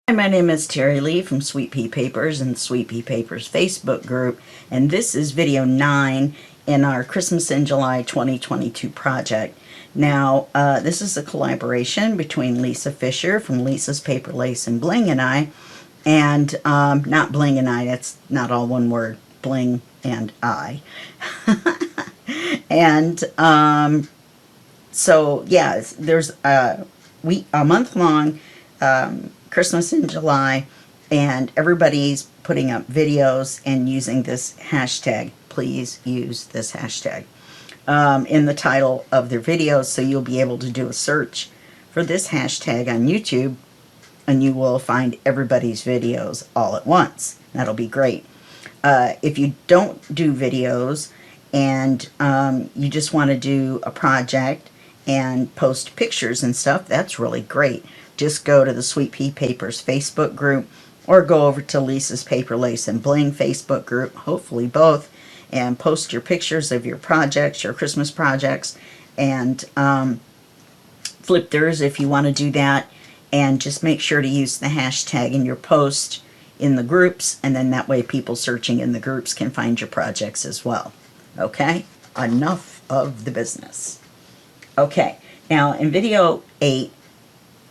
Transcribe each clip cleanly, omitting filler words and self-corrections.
Hi, my name is Teri Lee from Sweet Pea Papers and Sweet Pea Papers Facebook group, and this is video 9 in our Christmas in July 2022 project. Now, this is a collaboration between Lisa Fisher from Lisa's Paper Lace and Bling and I, and not Bling and I, that's not all one word, Bling and I. And so, yeah, there's a month-long Christmas in July, and everybody's putting up videos and using this hashtag. Please use this hashtag in the title of their videos, so you'll be able to do a search for this hashtag on YouTube, and you will find everybody's videos all at once. That'll be great. If you don't do videos and you just want to do a project and post pictures and stuff, that's really great. Just go to the Sweet Pea Papers Facebook group, or go over to Lisa's Paper Lace and Bling Facebook group, hopefully both, and post your pictures of your projects, your Christmas projects, and flip theirs if you want to do that, and just make sure to use the hashtag in your post in the groups, and then that way people searching in the groups can find your projects as well. Okay? Enough of the business. Okay, now in video 8,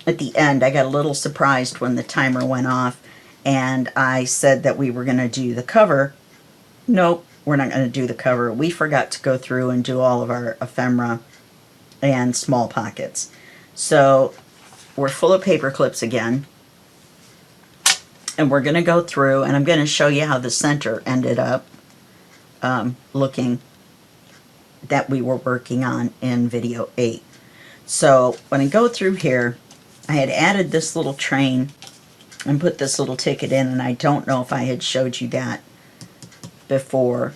at the end, I got a little surprised when the timer went off, and I said that we were going to do the cover. Nope, we're not going to do the cover. We forgot to go through and do all of our ephemera and small pockets. So we're full of paper clips again, and we're going to go through, and I'm going to show you how the center ended up looking that we were working on in video 8. So when I go through here, I had added this little train and put this little ticket in, and I don't know if I had showed you that before.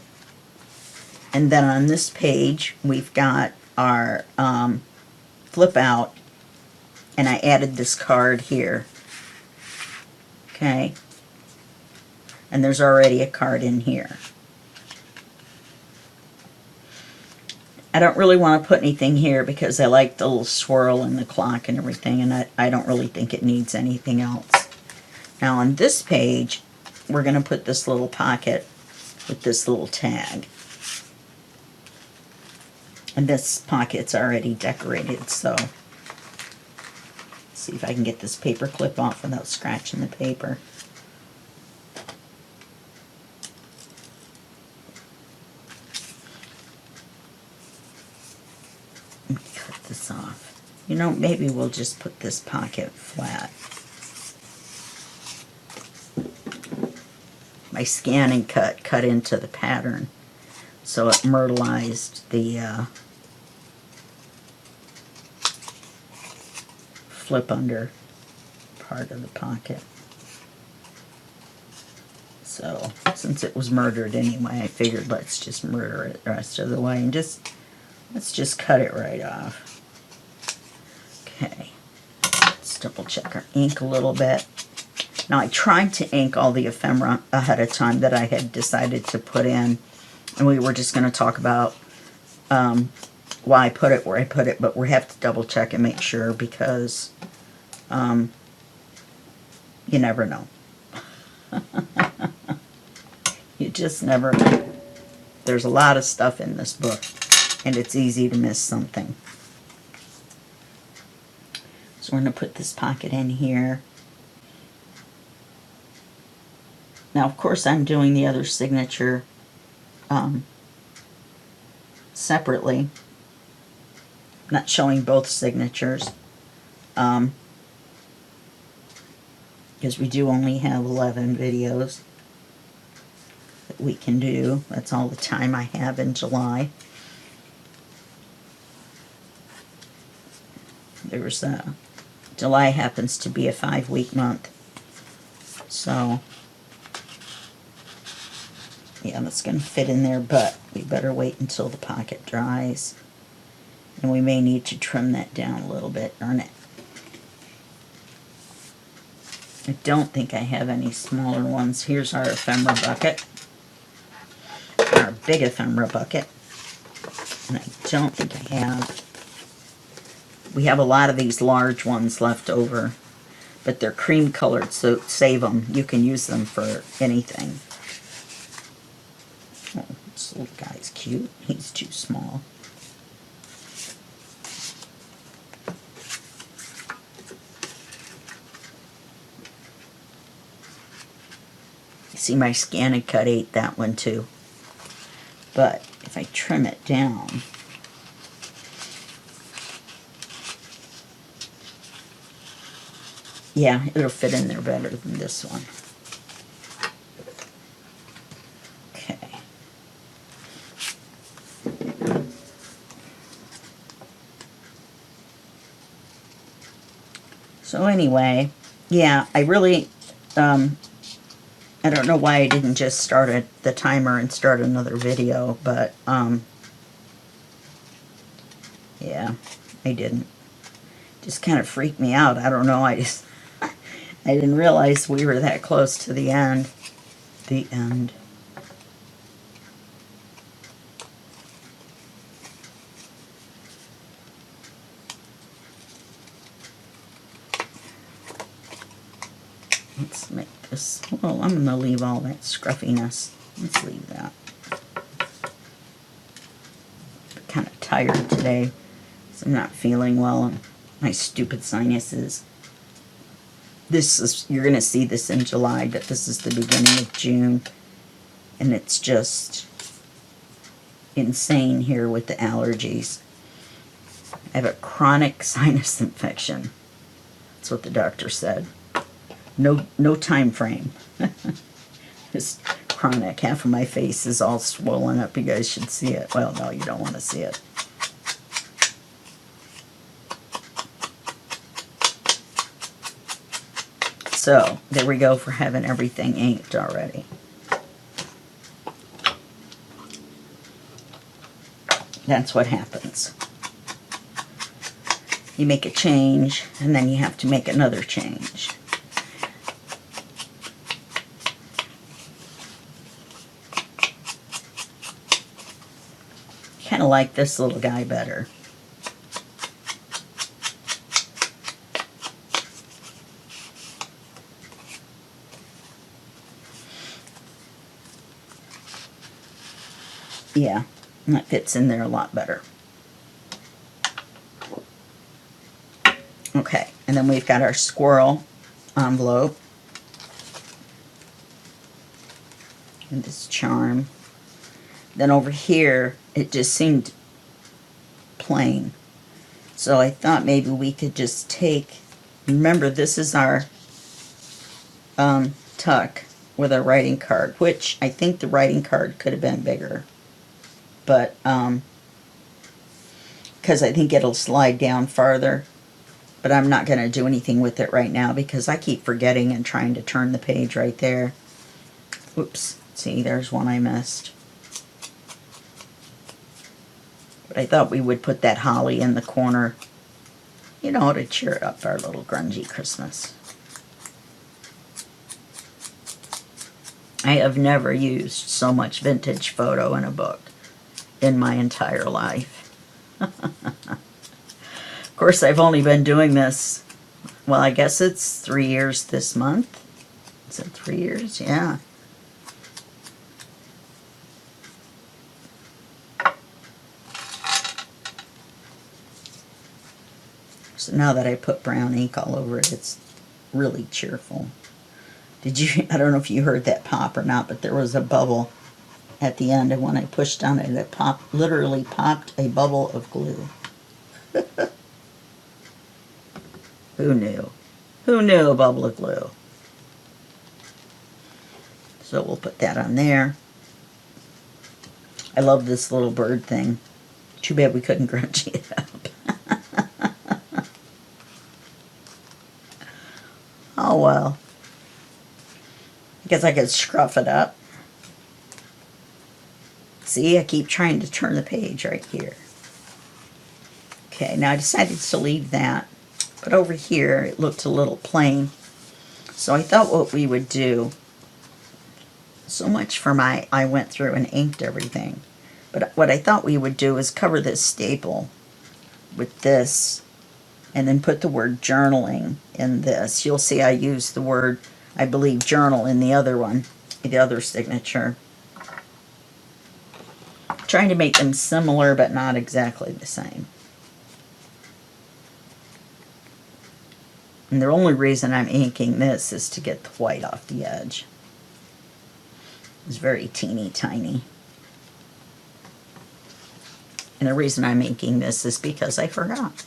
And then on this page, we've got our flip out, and I added this card here. Okay. And there's already a card in here. I don't really want to put anything here because I like the little swirl and the clock and everything, and I don't really think it needs anything else. Now on this page, we're going to put this little pocket with this little tag. And this pocket's already decorated, so let's see if I can get this paper clip off without scratching the paper. Cut this off. You know, maybe we'll just put this pocket flat. My scan and cut into the pattern, so it myrtleized the flip under part of the pocket. So since it was murdered anyway, I figured let's just murder it the rest of the way and let's just cut it right off. Okay, let's double check our ink a little bit. Now I tried to ink all the ephemera ahead of time that I had decided to put in, and we were just going to talk about why I put it where I put it, but we have to double check and make sure because you never know. You just never know. There's a lot of stuff in this book, and it's easy to miss something. So we're going to put this pocket in here. Now, of course, I'm doing the other signature separately. I'm not showing both signatures because we do only have 11 videos that we can do. That's all the time I have in July. There's July happens to be a 5-week month, so yeah, that's going to fit in there, but we better wait until the pocket dries, and we may need to trim that down a little bit, darn it. I don't think I have any smaller ones. Here's our ephemera bucket, our big ephemera bucket, and I don't think I have. We have a lot of these large ones left over, but they're cream colored, so save them. You can use them for anything. Oh, this little guy's cute. He's too small. See, my Scan and Cut ate that one too. But if I trim it down, yeah, it'll fit in there better than this one. Okay. So anyway, yeah, I really, I don't know why I didn't just start the timer and start another video, but, yeah, I didn't. Just kind of freaked me out. I don't know, I didn't realize we were that close to the end. The end. Let's make this, well, I'm going to leave all that scruffiness. Let's leave that. I'm kind of tired today, so I'm not feeling well, and my stupid sinuses. This is, you're going to see this in July, but this is the beginning of June, and it's just insane here with the allergies. I have a chronic sinus infection. That's what the doctor said. No time frame. It's chronic. Half of my face is all swollen up. You guys should see it. Well, no, you don't want to see it. So, there we go for having everything inked already. That's what happens. You make a change, and then you have to make another change. Kind of like this little guy better. Yeah, and that fits in there a lot better. Okay, and then we've got our squirrel envelope. And this charm. Then over here, it just seemed plain. So I thought maybe we could just take, remember this is our tuck with a writing card, which I think the writing card could have been bigger. But, because I think it'll slide down farther. But I'm not going to do anything with it right now because I keep forgetting and trying to turn the page right there. Oops. See, there's one I missed. But I thought we would put that holly in the corner, you know, to cheer up our little grungy Christmas. I have never used so much vintage photo in a book in my entire life. Of course, I've only been doing this, well, I guess it's 3 years this month. Is it 3 years? Yeah. So now that I put brown ink all over it, it's really cheerful. Did you, I don't know if you heard that pop or not, but there was a bubble at the end, and when I pushed on it, it popped, literally popped a bubble of glue. Who knew? Who knew a bubble of glue? So we'll put that on there. I love this little bird thing. Too bad we couldn't grungy it up. Oh well. I guess I could scruff it up. See, I keep trying to turn the page right here. Okay, now I decided to leave that. But over here, it looked a little plain. So I thought what we would do, so much for my, I went through and inked everything. But what I thought we would do is cover this staple with this and then put the word journaling in this. You'll see I use the word, I believe, journal in the other one, the other signature. Trying to make them similar, but not exactly the same. And the only reason I'm inking this is to get the white off the edge. It's very teeny tiny. And the reason I'm inking this is because I forgot.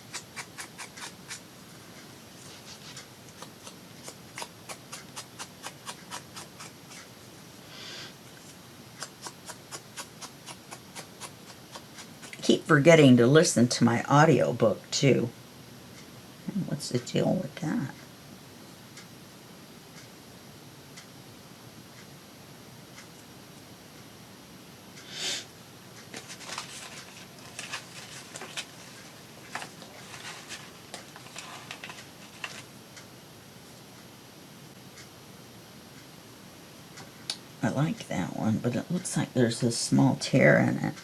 Keep forgetting to listen to my audiobook too. What's the deal with that? I like that one, but it looks like there's a small tear in it.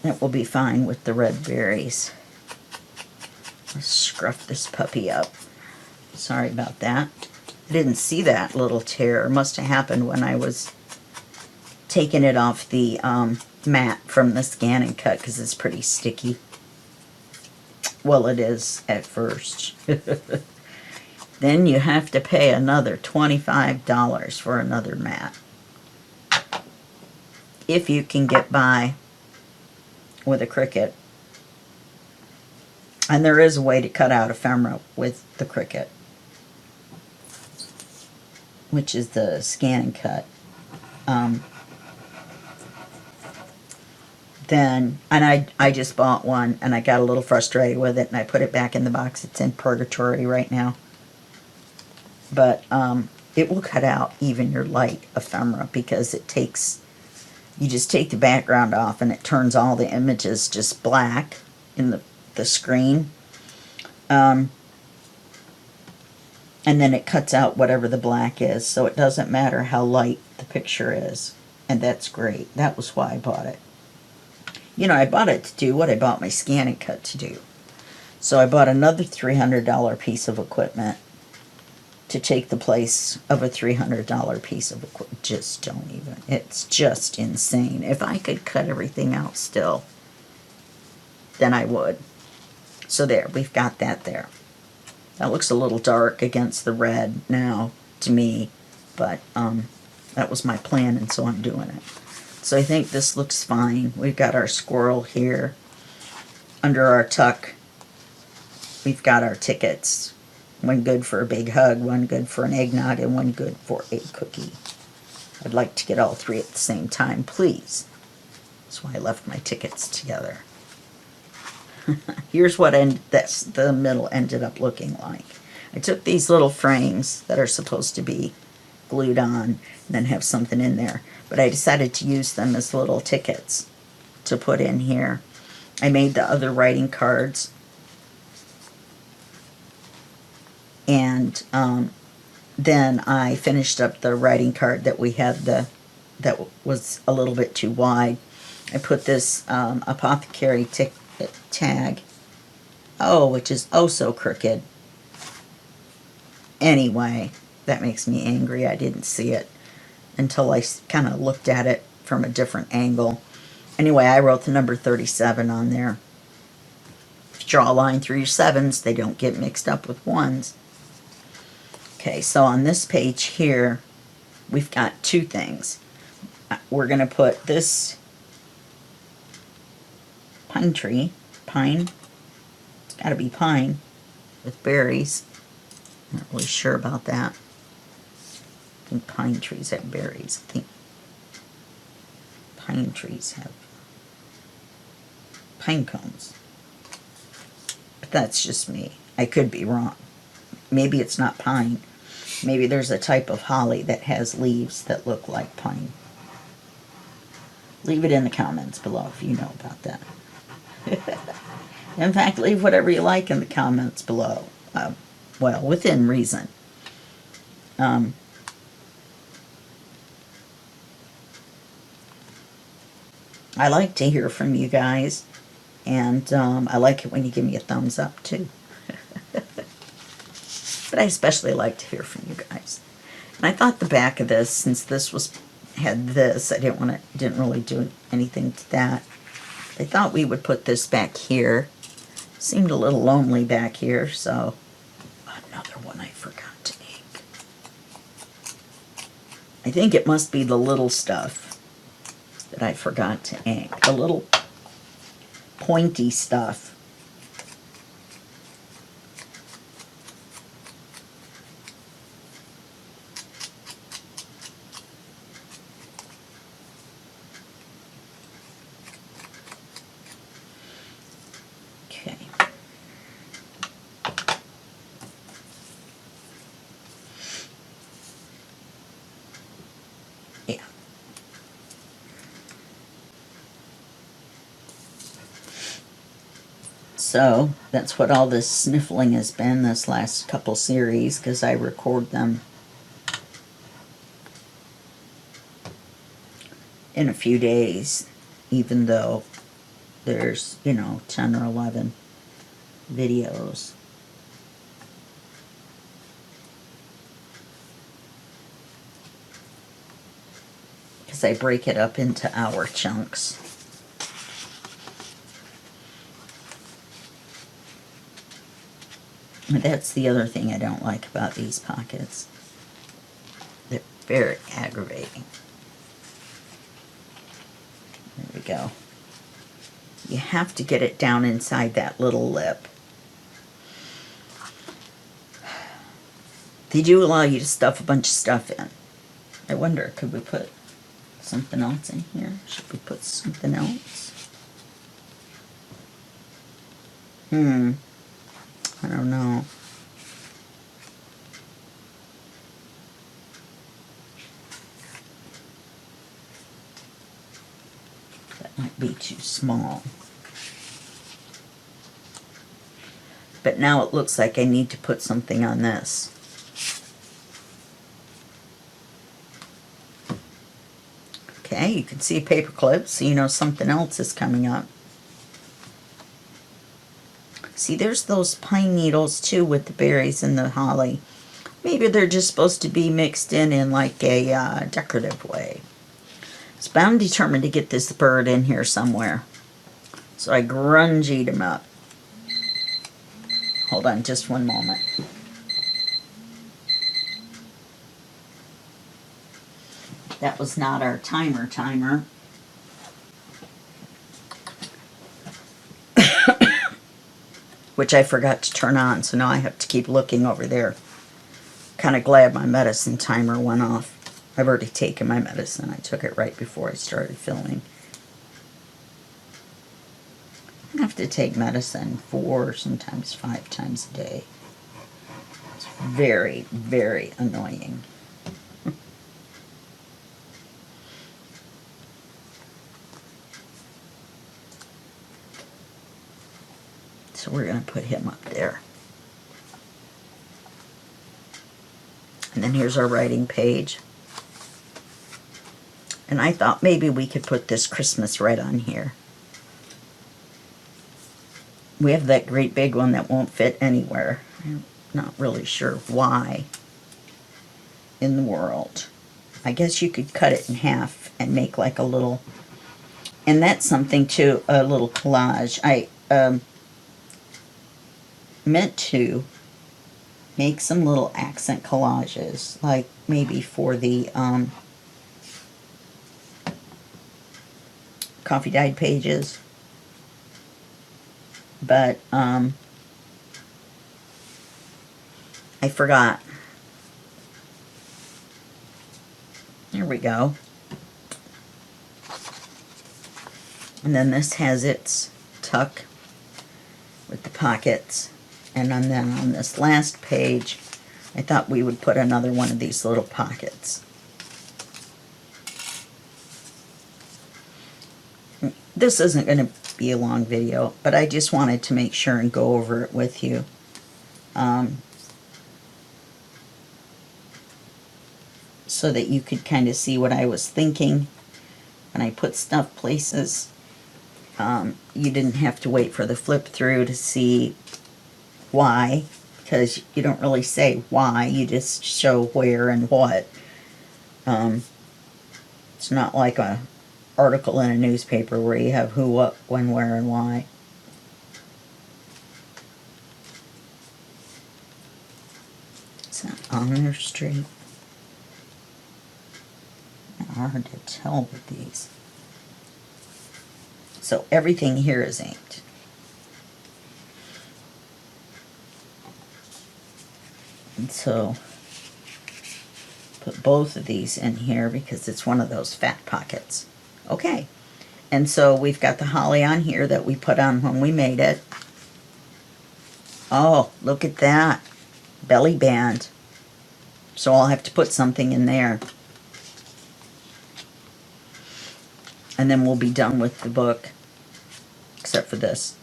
It will be fine with the red berries. Let's scruff this puppy up. Sorry about that. I didn't see that little tear. It must have happened when I was taking it off the mat from the scan and cut, because it's pretty sticky. Well, it is at first. Then you have to pay another $25 for another mat. If you can get by with a Cricut. And there is a way to cut out ephemera with the Cricut, which is the scan and cut. I just bought one, and I got a little frustrated with it, and I put it back in the box. It's in purgatory right now. But it will cut out even your light ephemera, because it takes, you just take the background off and it turns all the images just black in the screen. And then it cuts out whatever the black is, so it doesn't matter how light the picture is. And that's great. That was why I bought it. You know, I bought it to do what I bought my scan and cut to do. So I bought another $300 piece of equipment to take the place of a $300 piece of equipment. Just don't even. It's just insane. If I could cut everything out still, then I would. So there, we've got that there. That looks a little dark against the red now to me, but that was my plan, and so I'm doing it. So I think this looks fine. We've got our squirrel here. Under our tuck, we've got our tickets. One good for a big hug, one good for an eggnog, and one good for a cookie. I'd like to get all three at the same time, please. That's why I left my tickets together. Here's what the middle ended up looking like. I took these little frames that are supposed to be glued on and then have something in there, but I decided to use them as little tickets to put in here. I made the other writing cards, and then I finished up the writing card that we had that was a little bit too wide. I put this apothecary tag, which is oh so crooked. Anyway, that makes me angry. I didn't see it until I kind of looked at it from a different angle. Anyway, I wrote the number 37 on there. Draw a line through your 7s. They don't get mixed up with 1s. Okay, so on this page here, we've got two things. We're going to put this pine tree. Pine. It's got to be pine with berries. I'm not really sure about that. I think pine trees have berries. I think pine trees have pine cones. But that's just me. I could be wrong. Maybe it's not pine. Maybe there's a type of holly that has leaves that look like pine. Leave it in the comments below if you know about that. In fact, leave whatever you like in the comments below. Well, within reason. I like to hear from you guys, and I like it when you give me a thumbs up too. But I especially like to hear from you guys. And I thought the back of this, since this had this, I didn't really do anything to that. I thought we would put this back here. Seemed a little lonely back here, so another one I forgot to ink. I think it must be the little stuff that I forgot to ink. The little pointy stuff. Okay. Yeah. So that's what all this sniffling has been this last couple series, because I record them in a few days, even though there's, 10 or 11 videos. Because I break it up into hour chunks. And that's the other thing I don't like about these pockets. They're very aggravating. There we go. You have to get it down inside that little lip. They do allow you to stuff a bunch of stuff in. I wonder, could we put something else in here? Should we put something else? I don't know. That might be too small. But now it looks like I need to put something on this. Okay, you can see a paper clip, so you know something else is coming up. See, there's those pine needles too with the berries and the holly. Maybe they're just supposed to be mixed in like a decorative way. So I'm determined to get this bird in here somewhere. So I grungied him up. Hold on just one moment. That was not our timer. Which I forgot to turn on, so now I have to keep looking over there. Kind of glad my medicine timer went off. I've already taken my medicine. I took it right before I started filming. I have to take medicine 4, sometimes 5 times a day. It's very, very annoying. So we're going to put him up there. And then here's our writing page. And I thought maybe we could put this Christmas right on here. We have that great big one that won't fit anywhere. I'm not really sure why in the world. I guess you could cut it in half and make like a little, and that's something too, a little collage. I meant to make some little accent collages, like maybe for the coffee dyed pages, but I forgot. There we go. And then this has its tuck with the pockets. And then on this last page, I thought we would put another one of these little pockets. This isn't going to be a long video, but I just wanted to make sure and go over it with you. So that you could kind of see what I was thinking when I put stuff places, you didn't have to wait for the flip through to see why, because you don't really say why, you just show where and what. It's not like a article in a newspaper where you have who, what, when, where, and why. It's an Honor Street. Hard to tell with these. So everything here is inked. And so put both of these in here because it's one of those fat pockets. Okay. And so we've got the holly on here that we put on when we made it. Oh, look at that. Belly band. So I'll have to put something in there. And then we'll be done with the book. Except for this.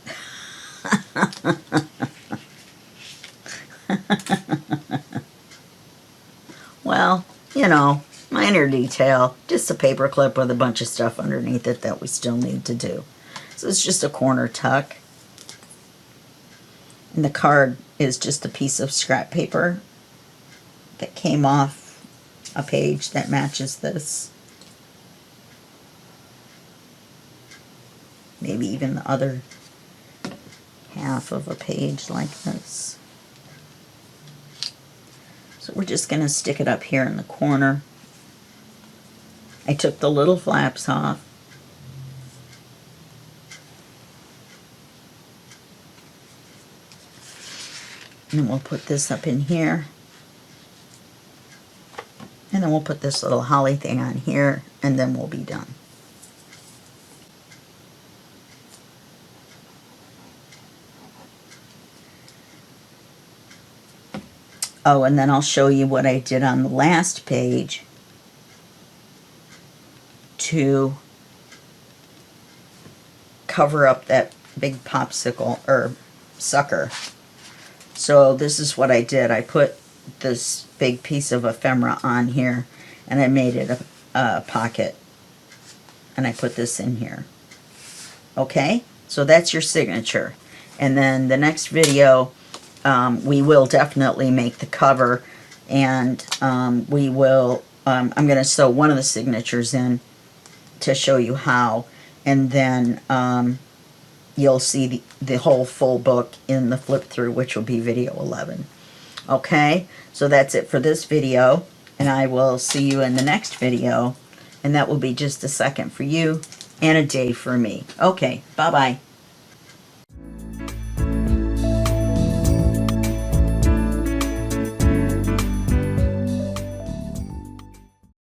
Well, you know, minor detail. Just a paper clip with a bunch of stuff underneath it that we still need to do. So it's just a corner tuck. And the card is just a piece of scrap paper that came off a page that matches this. Maybe even the other half of a page like this. So we're just going to stick it up here in the corner. I took the little flaps off. And then we'll put this up in here. And then we'll put this little holly thing on here, and then we'll be done. Oh, and then I'll show you what I did on the last page to cover up that big popsicle, or sucker. So this is what I did. I put this big piece of ephemera on here, and I made it a pocket. And I put this in here. Okay? So that's your signature. And then the next video, we will definitely make the cover, and we will, I'm going to sew one of the signatures in to show you how, and then you'll see the whole full book in the flip through, which will be video 11. Okay, so that's it for this video, and I will see you in the next video, and that will be just a second for you and a day for me. Okay, bye-bye.